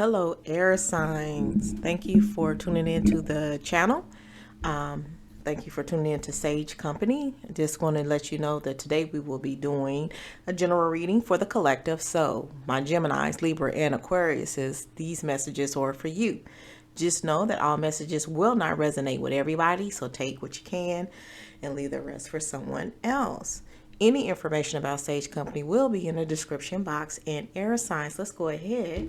Hello, air signs. Thank you for tuning into the channel. Um, Thank you for tuning in to Sage Company. Just want to let you know that today we will be doing a general reading for the collective. So, my Geminis, Libra, and Aquarius, these messages are for you. Just know that all messages will not resonate with everybody, so take what you can and leave the rest for someone else. Any information about Sage Company will be in the description box. And air signs, let's go ahead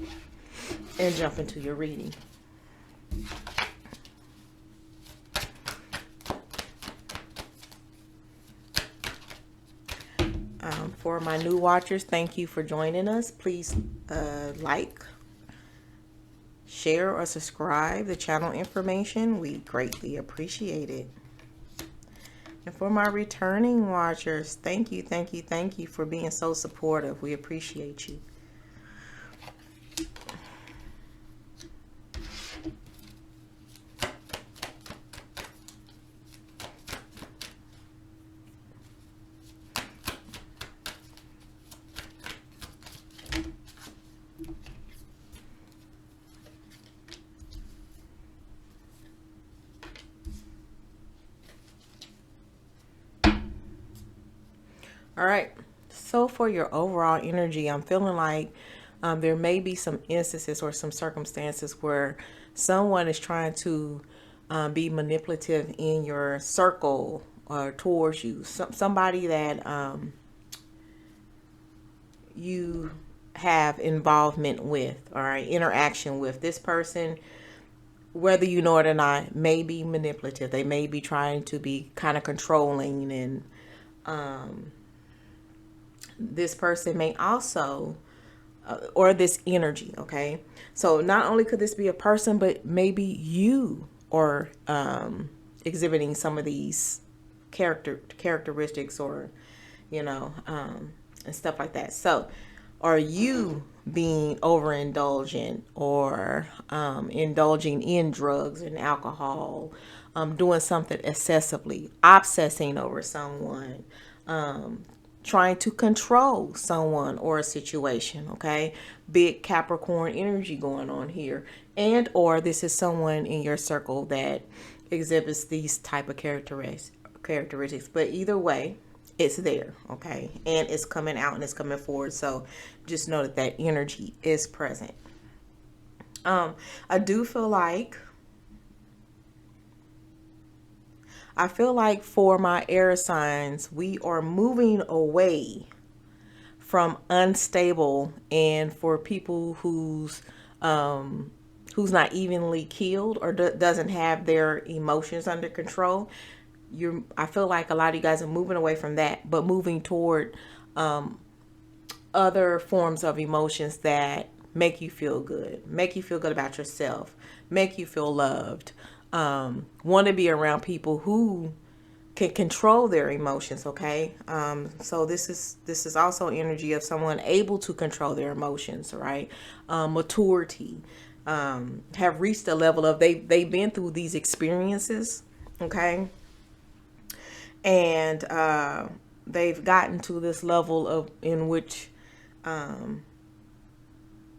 and jump into your reading. For my new watchers, thank you for joining us. Please like, share, or subscribe the channel information. We greatly appreciate it. And for my returning watchers, thank you, thank you, thank you for being so supportive. We appreciate you. All right. So for your overall energy, I'm feeling like there may be some instances or some circumstances where someone is trying to be manipulative in your circle or towards you. Somebody that you have involvement with, all right, interaction with. This person, whether you know it or not, may be manipulative. They may be trying to be kind of controlling, and this person may also or this energy, okay? So not only could this be a person, but maybe you are exhibiting some of these characteristics, or and stuff like that. So are you being overindulgent, or indulging in drugs and alcohol, doing something excessively, obsessing over someone, trying to control someone or a situation, okay? Big Capricorn energy going on here. And or this is someone in your circle that exhibits these type of characteristics. But either way, it's there, okay? And it's coming out and it's coming forward. So just know that that energy is present. I feel like for my air signs, we are moving away from unstable, and for people who's not evenly keeled or doesn't have their emotions under control. I feel like a lot of you guys are moving away from that, but moving toward other forms of emotions that make you feel good about yourself, make you feel loved, want to be around people who can control their emotions, okay? So this is also energy of someone able to control their emotions, right? Maturity, have reached a level of they've been through these experiences, okay? And they've gotten to this level of in which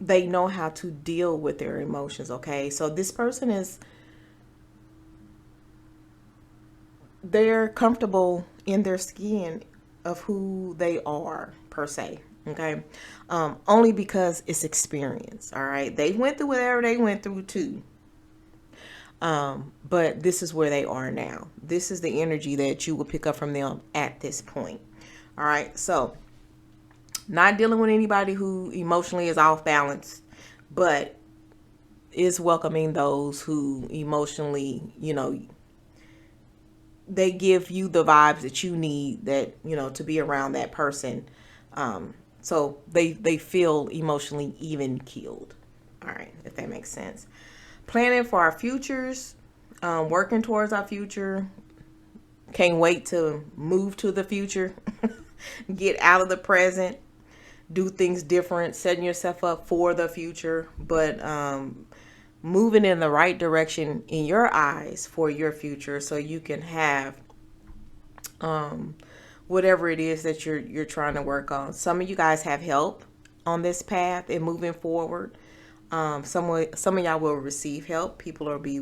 they know how to deal with their emotions, okay? So this person they're comfortable in their skin of who they are, per se, okay? Only because it's experience, all right? They went through whatever they went through too. But this is where they are now. This is the energy that you will pick up from them at this point. All right. So not dealing with anybody who emotionally is off balance, but is welcoming those who emotionally, they give you the vibes that you need, that, to be around that person. So they feel emotionally even keeled. All right. If that makes sense. Planning for our futures, working towards our future. Can't wait to move to the future. Get out of the present. Do things different. Setting yourself up for the future. But moving in the right direction in your eyes for your future, so you can have whatever it is that you're trying to work on. Some of you guys have help on this path and moving forward. Some of y'all will receive help. People will be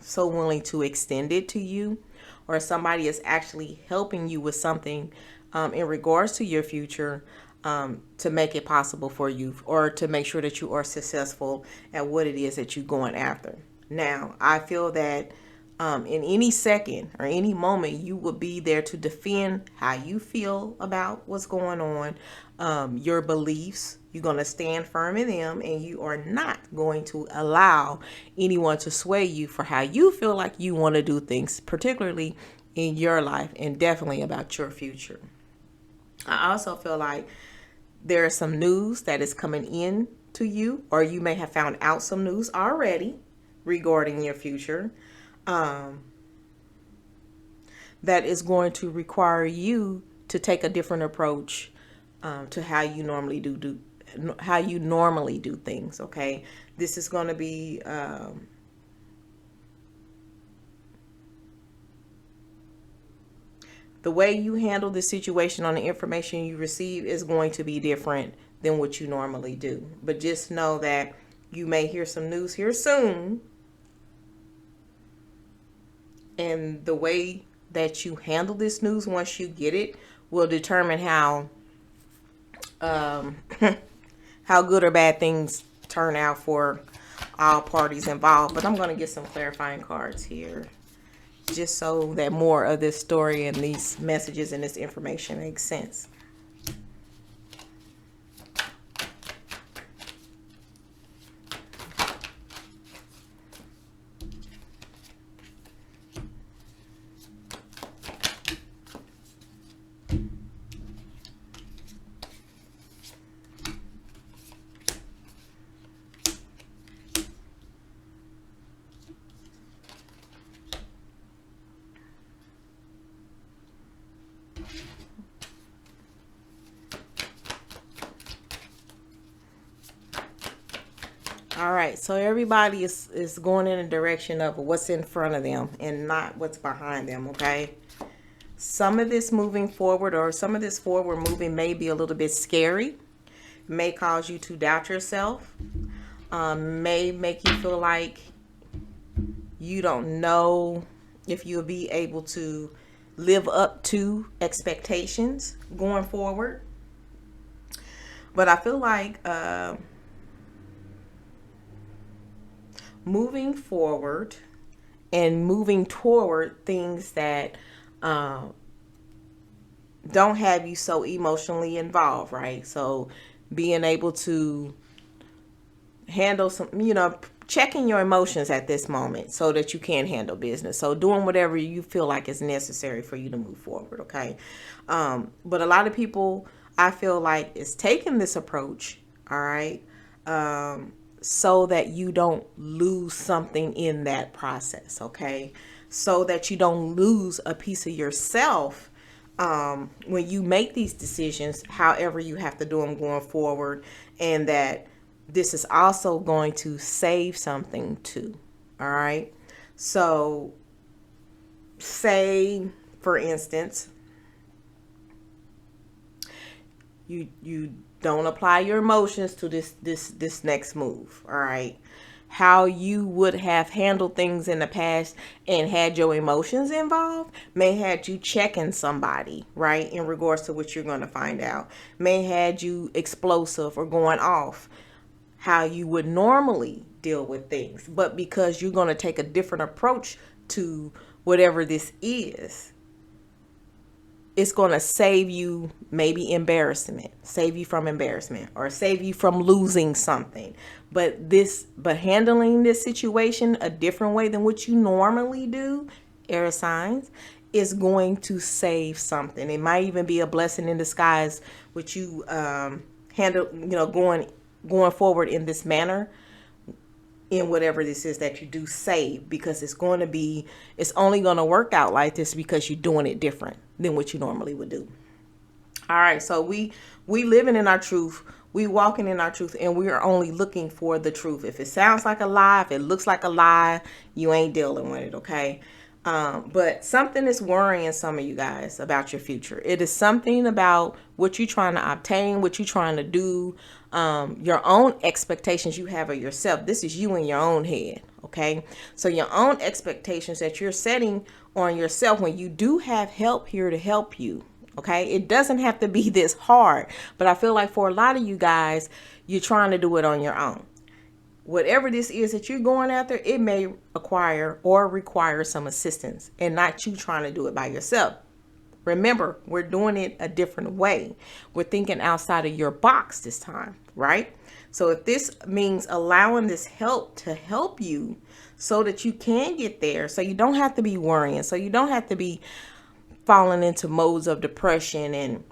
so willing to extend it to you, or somebody is actually helping you with something in regards to your future, to make it possible for you, or to make sure that you are successful at what it is that you're going after. Now, I feel that in any second or any moment, you will be there to defend how you feel about what's going on, your beliefs. You're going to stand firm in them, and you are not going to allow anyone to sway you for how you feel like you want to do things, particularly in your life and definitely about your future. I also feel like there is some news that is coming in to you, or you may have found out some news already regarding your future, that is going to require you to take a different approach to how you normally do things. Okay, this is going to be the way you handle the situation on the information you receive is going to be different than what you normally do. But just know that you may hear some news here soon, and the way that you handle this news once you get it will determine how how good or bad things turn out for all parties involved. But I'm going to get some clarifying cards here, just so that more of this story and these messages and this information makes sense. All right, so everybody is going in a direction of what's in front of them and not what's behind them, okay? Some of this moving forward, or some of this forward moving, may be a little bit scary, may cause you to doubt yourself, may make you feel like you don't know if you'll be able to live up to expectations going forward. But I feel like moving forward and moving toward things that don't have you so emotionally involved, right? So being able to handle some, checking your emotions at this moment so that you can handle business. So doing whatever you feel like is necessary for you to move forward, okay? But a lot of people, I feel like, is taking this approach, all right, so that you don't lose something in that process, okay? So that you don't lose a piece of yourself when you make these decisions, however you have to do them going forward, and that this is also going to save something too, all right? So say, for instance, you don't apply your emotions to this next move, all right? How you would have handled things in the past and had your emotions involved may had you checking somebody, right, in regards to what you're going to find out. May had you explosive or going off how you would normally deal with things. But because you're going to take a different approach to whatever this is, it's going to save you maybe save you from embarrassment, or save you from losing something. But handling this situation a different way than what you normally do, air signs, is going to save something. It might even be a blessing in disguise, which you handle, going forward in this manner, in whatever this is that you do save, because it's only going to work out like this because you're doing it different than what you normally would do. All right, so we living in our truth, we walking in our truth, and we are only looking for the truth. If it sounds like a lie, if it looks like a lie, you ain't dealing with it, okay? But something is worrying some of you guys about your future. It is something about what you're trying to obtain, what you're trying to do, your own expectations you have of yourself. This is you in your own head, okay? So your own expectations that you're setting on yourself when you do have help here to help you, okay? It doesn't have to be this hard, but I feel like for a lot of you guys, you're trying to do it on your own. Whatever this is that you're going after, it may acquire or require some assistance and not you trying to do it by yourself. Remember, we're doing it a different way. We're thinking outside of your box this time, right? So if this means allowing this help to help you so that you can get there, so you don't have to be worrying, so you don't have to be falling into modes of depression and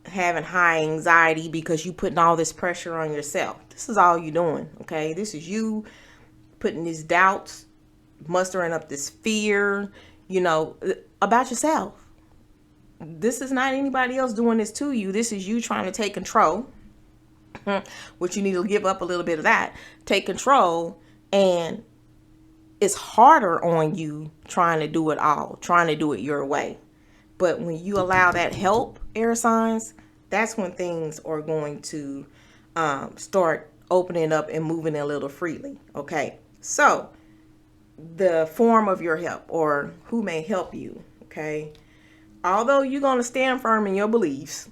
having high anxiety because you putting all this pressure on yourself. This is all you doing, okay? This is you putting these doubts, mustering up this fear, about yourself. This is not anybody else doing this to you. This is you trying to take control, which you need to give up a little bit of that. Take control, and it's harder on you trying to do it all, trying to do it your way. But when you allow that help, air signs, that's when things are going to start opening up and moving a little freely. Okay, so the form of your help or who may help you. Okay, although you're going to stand firm in your beliefs,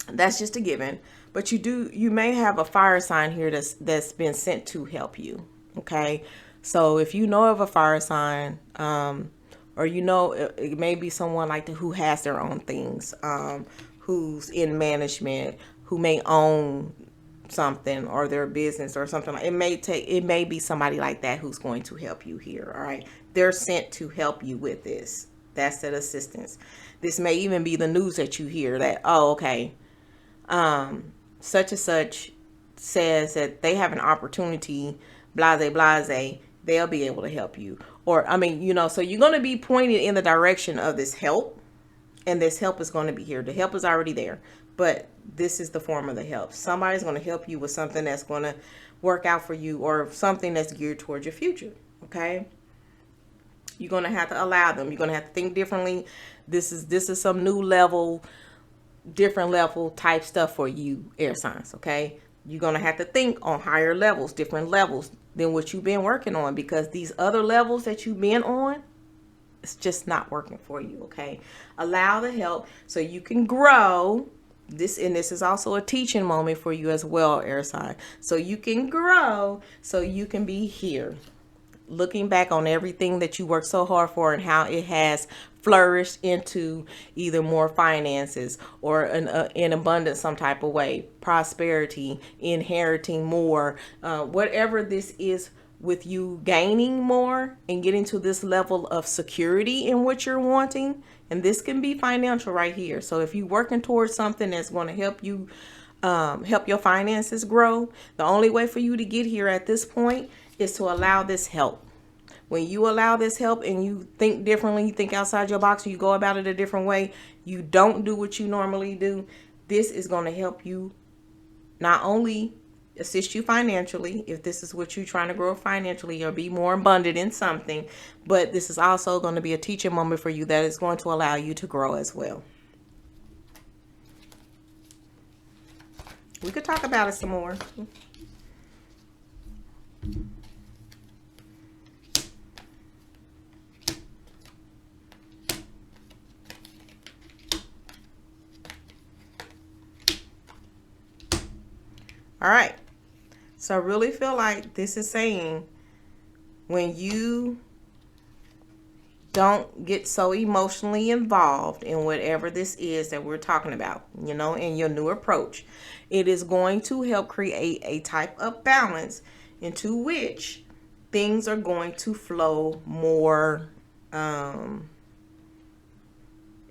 that's just a given. But you may have a fire sign here that's been sent to help you. Okay, so if you know of a fire sign, or it may be someone like who has their own things, who's in management, who may own something or their business or something. It may be somebody like that who's going to help you here. All right, they're sent to help you with this. That's that assistance. This may even be the news that you hear that, okay, such and such says that they have an opportunity, blase blase. They'll be able to help you. Or, so you're going to be pointed in the direction of this help, and this help is going to be here. The help is already there, but this is the form of the help. Somebody's going to help you with something that's going to work out for you, or something that's geared towards your future. Okay. You're going to have to allow them. You're going to have to think differently. This is some new level, different level type stuff for you, air signs. Okay. You're going to have to think on higher levels, different levels than what you've been working on, because these other levels that you've been on, it's just not working for you. Okay. Allow the help so you can grow. This is also a teaching moment for you as well, air sign. So you can grow, so you can be here, looking back on everything that you worked so hard for and how it has flourished into either more finances or an abundance, some type of way, prosperity, inheriting more, whatever this is, with you gaining more and getting to this level of security in what you're wanting. And this can be financial right here. So if you're working towards something that's going to help you, help your finances grow, the only way for you to get here at this point is to allow this help. When you allow this help and you think differently, you think outside your box, you go about it a different way, you don't do what you normally do, this is going to help you not only assist you financially, if this is what you're trying to grow financially or be more abundant in something, but this is also going to be a teaching moment for you that is going to allow you to grow as well. We could talk about it some more. All right. So I really feel like this is saying when you don't get so emotionally involved in whatever this is that we're talking about, in your new approach, it is going to help create a type of balance into which things are going to flow more.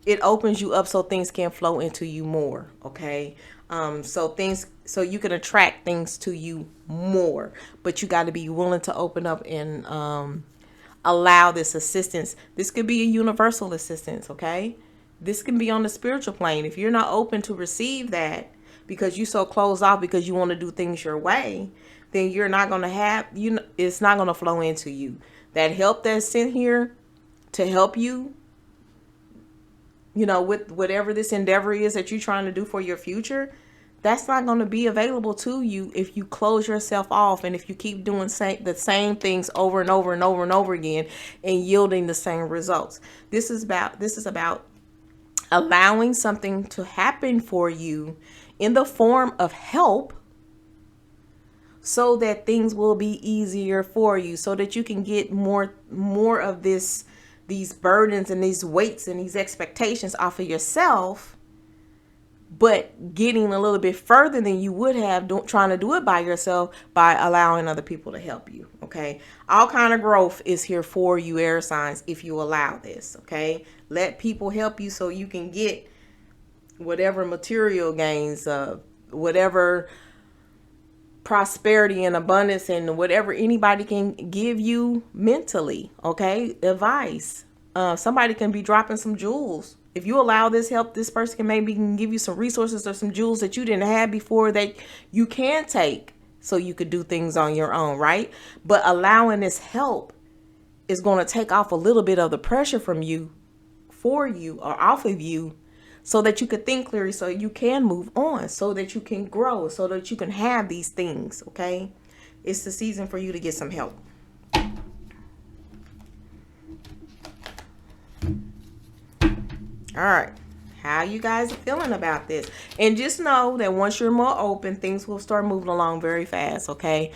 It opens you up so things can flow into you more. Okay. So you can attract things to you more, but you got to be willing to open up and allow this assistance. This could be a universal assistance. Okay. This can be on the spiritual plane. If you're not open to receive that because you're so closed off because you want to do things your way, then you're not going to have, it's not going to flow into you. That help that's sent here to help you, with whatever this endeavor is that you're trying to do for your future, that's not going to be available to you if you close yourself off and if you keep doing the same things over and over and over and over again and yielding the same results. This is about allowing something to happen for you in the form of help, so that things will be easier for you, so that you can get more of these burdens and these weights and these expectations off of yourself, but getting a little bit further than you would have trying to do it by yourself by allowing other people to help you. Okay. All kind of growth is here for you, air signs, if you allow this. Okay. Let people help you so you can get whatever material gains, whatever prosperity and abundance and whatever anybody can give you mentally. Okay. Advice. Somebody can be dropping some jewels. If you allow this help, this person can give you some resources or some jewels that you didn't have before that you can take so you could do things on your own, right? But allowing this help is going to take off a little bit of the pressure from you, for you, or off of you, so that you could think clearly, so you can move on, so that you can grow, so that you can have these things, okay? It's the season for you to get some help. All right. How you guys are feeling about this? And just know that once you're more open, things will start moving along very fast, okay?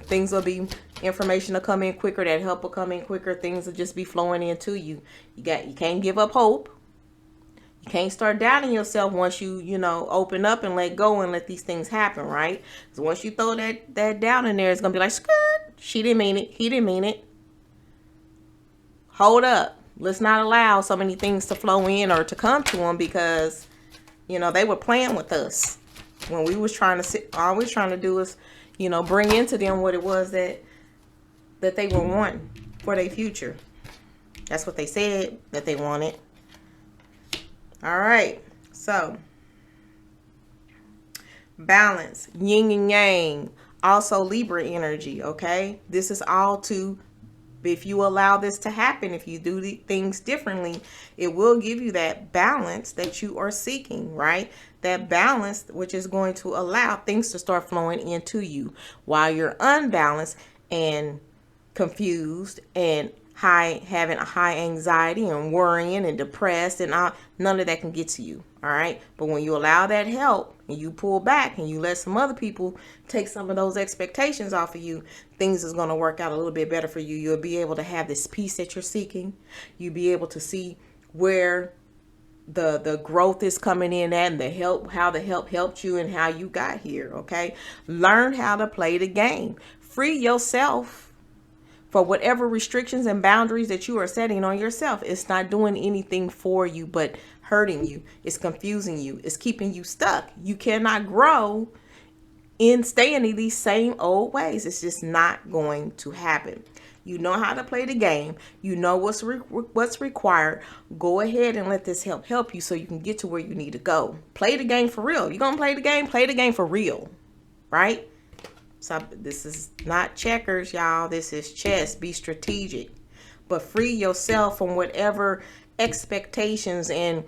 Things will be, information will come in quicker, that help will come in quicker, things will just be flowing into you. You can't give up hope. You can't start doubting yourself once you open up and let go and let these things happen, right? So once you throw that doubt in there, it's going to be like, skirt, she didn't mean it, he didn't mean it. Hold up. Let's not allow so many things to flow in or to come to them, because, they were playing with us when we was trying to all we're trying to do is, bring into them what it was that they were wanting for their future. That's what they said that they wanted. All right. So balance, yin and yang, also Libra energy. Okay. This is all to, if you allow this to happen, if you do things differently, it will give you that balance that you are seeking, right? That balance, which is going to allow things to start flowing into you, while you're unbalanced and confused and having a high anxiety and worrying and depressed and all, none of that can get to you. All right. But when you allow that help and you pull back and you let some other people take some of those expectations off of you, things is going to work out a little bit better for you. You'll be able to have this peace that you're seeking. You'll be able to see where the growth is coming in at, and the help, how the help helped you and how you got here. Okay. Learn how to play the game. Free yourself for whatever restrictions and boundaries that you are setting on yourself. It's not doing anything for you but hurting you. It's confusing you. It's keeping you stuck. You cannot grow in staying in these same old ways. It's just not going to happen. You know how to play the game. You know what's required. Go ahead and let this help you so you can get to where you need to go. Play the game for real. You're going to play the game for real, right? So this is not checkers, y'all. This is chess. Be strategic, but free yourself from whatever expectations and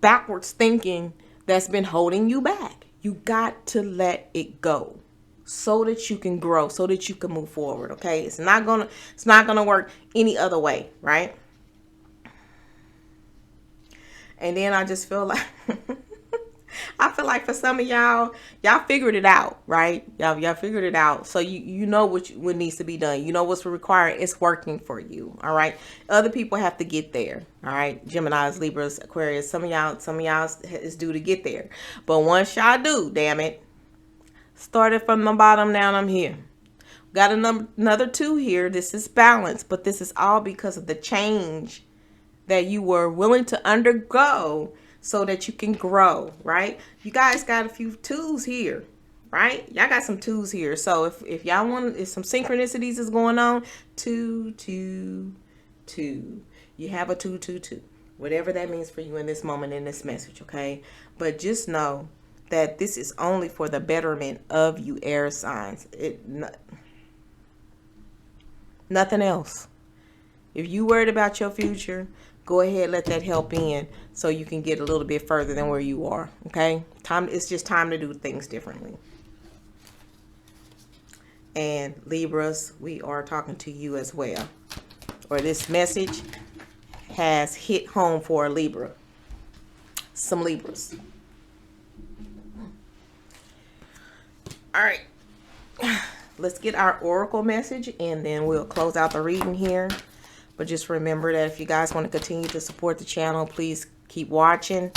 backwards thinking that's been holding you back. You got to let it go so that you can grow, so that you can move forward. Okay. It's not gonna work any other way. Right. And then I just feel like, I feel like for some of y'all figured it out, right? Y'all figured it out. So you know what needs to be done. You know what's required. It's working for you. All right. Other people have to get there. All right. Geminis, Libras, Aquarius. Some of y'all is due to get there. But once y'all do, damn it, started from the bottom, now I'm here. Got another 2 here. This is balance, but this is all because of the change that you were willing to undergo so that you can grow, right? You guys got a few 2s here, right? Y'all got some 2s here. So if y'all want, if some synchronicities is going on, 2, 2, 2. You have a 2, 2, 2. Whatever that means for you in this moment, in this message, okay? But just know that this is only for the betterment of you, air signs. Nothing else. If you worried about your future, go ahead, let that help in so you can get a little bit further than where you are. Okay? It's just time to do things differently. And Libras, we are talking to you as well. Or this message has hit home for a Libra. Some Libras. All right. Let's get our oracle message and then we'll close out the reading here. But just remember that if you guys want to continue to support the channel, please keep watching.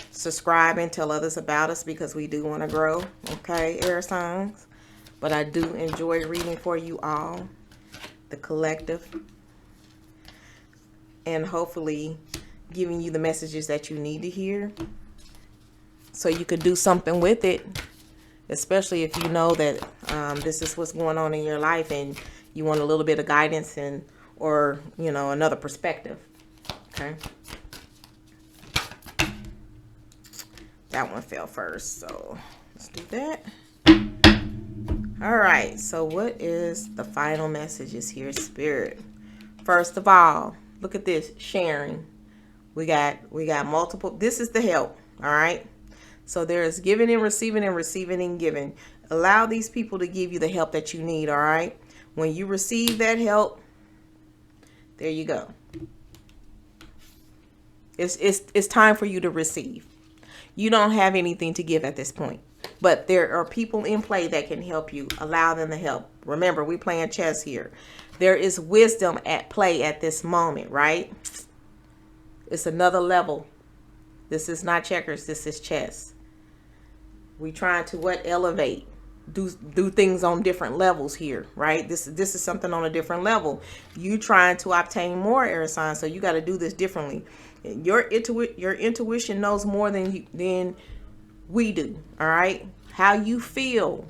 Subscribe and tell others about us because we do want to grow. Okay, air signs. But I do enjoy reading for you all, the collective, and hopefully giving you the messages that you need to hear so you could do something with it, especially if you know that this is what's going on in your life and you want a little bit of guidance or another perspective. Okay, that one fell first, so let's do that. All right, so what is the final messages here, Spirit? First of all, look at this, sharing. We got multiple. This is the help, all right? So there is giving and receiving and giving. Allow these people to give you the help that you need, all right? When you receive that help, there you go. It's time for you to receive. You don't have anything to give at this point. But there are people in play that can help you. Allow them to help. Remember, we playing chess here. There is wisdom at play at this moment, right? It's another level. This is not checkers. This is chess. We trying to elevate. Do things on different levels here, right? This is something on a different level. You trying to obtain more air signs, so you got to do this differently. Your intuition knows more than we do, all right? How you feel,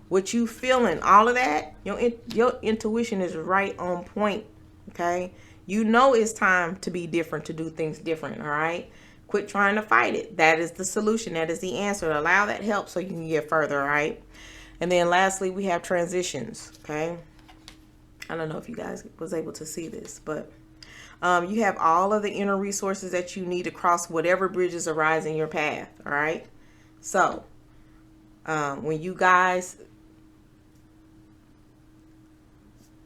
what you feeling, all of that, your intuition is right on point, okay? You know it's time to be different, to do things different, all right? Quit trying to fight it. That is the solution. That is the answer. Allow that help so you can get further, all right? And then lastly, we have transitions, okay? I don't know if you guys was able to see this, but you have all of the inner resources that you need to cross whatever bridges arise in your path, all right? So, when you guys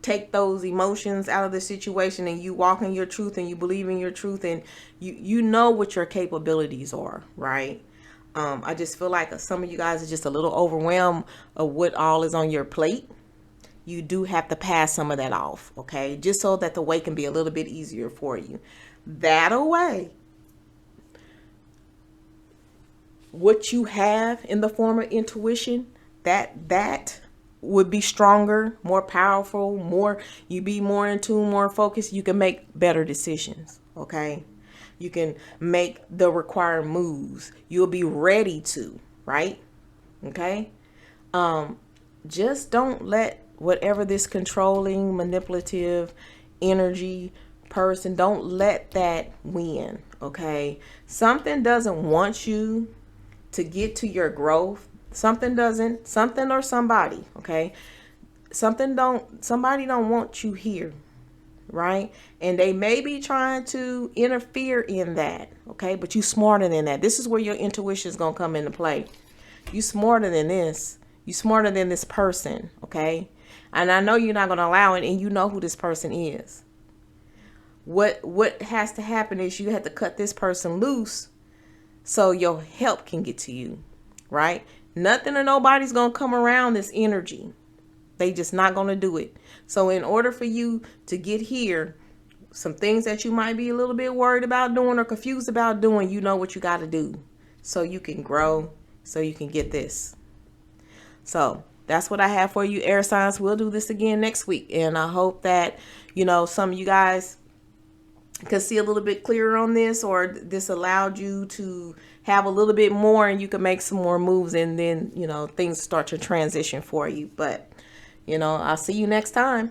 take those emotions out of the situation and you walk in your truth and you believe in your truth and you know what your capabilities are, right? I just feel like some of you guys are just a little overwhelmed of what all is on your plate. You do have to pass some of that off, okay? Just so that the way can be a little bit easier for you. That away, what you have in the form of intuition, that would be stronger, more powerful, you be more in tune, more focused. You can make better decisions, okay? You can make the required moves. You'll be ready to, right? Okay? Just don't let whatever this controlling, manipulative energy person, don't let that win, okay? Something doesn't want you to get to your growth. Something or somebody, okay? Somebody don't want you here, right? And they may be trying to interfere in that, okay? But you smarter than that. This is where your intuition is going to come into play. You smarter than this. You smarter than this person, okay? And I know you're not going to allow it, and you know who this person is. What has to happen is you have to cut this person loose so your help can get to you, right? Nothing or nobody's going to come around this energy. They just not going to do it. So in order for you to get here, some things that you might be a little bit worried about doing or confused about doing, you know what you got to do so you can grow, so you can get this. So that's what I have for you, air signs. We'll do this again next week. And I hope that, some of you guys could see a little bit clearer on this, or this allowed you to have a little bit more and you can make some more moves, and then, things start to transition for you. But, I'll see you next time.